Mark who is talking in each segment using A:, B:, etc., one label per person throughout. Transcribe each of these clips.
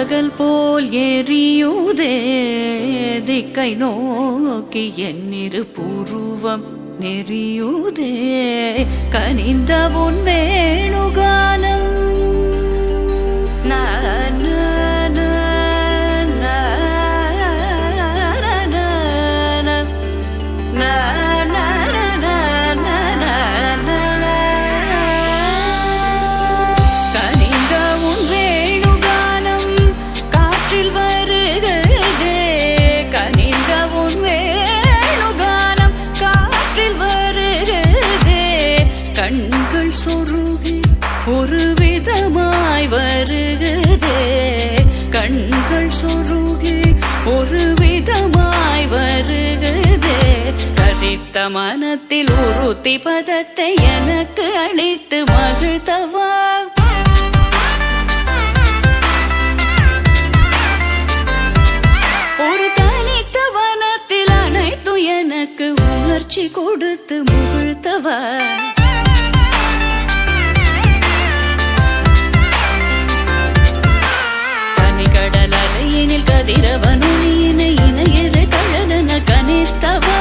A: பகல் போல் எரியுதே திக்கை நோக்கி என்னிரு புருவம் நெறியுதே கனிந்த உன் வேணுகானம் சொருகி ஒரு விதமாய் வருகிறதே கண்கள் சொருகி ஒரு விதமாய் வருகிறதே கதித்த மனத்தில் உறுத்தி பதத்தை எனக்கு அளித்து மகிழ்த்தவா ஒரு தனித்த வனத்தில் அனைத்து எனக்கு உணர்ச்சி கொடுத்து முகிழ்த்தவா கதிரவனுயினை இணையிறை தழலன கனித்தவா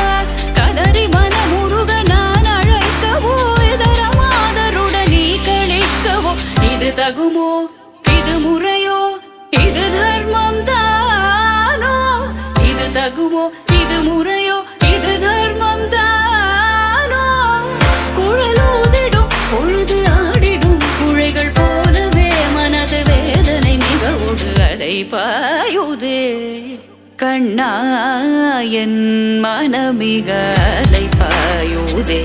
A: கதறி மனமுருக நான் அழைக்கவோ இதர மாதருடன் நீ கழிக்கவோ இது தகுமோ இது முறையோ இது தர்மம் தானோ இது தகுமோ இது முறையோ இது தர்மம் தானோ குழலூதிடும் பொழுது ஆடிடும் குழைகள் போலவே மனது வேதனை மிகவோடு அலை பாயுதே கண்ணா என் மனமிக அலை பாயுதே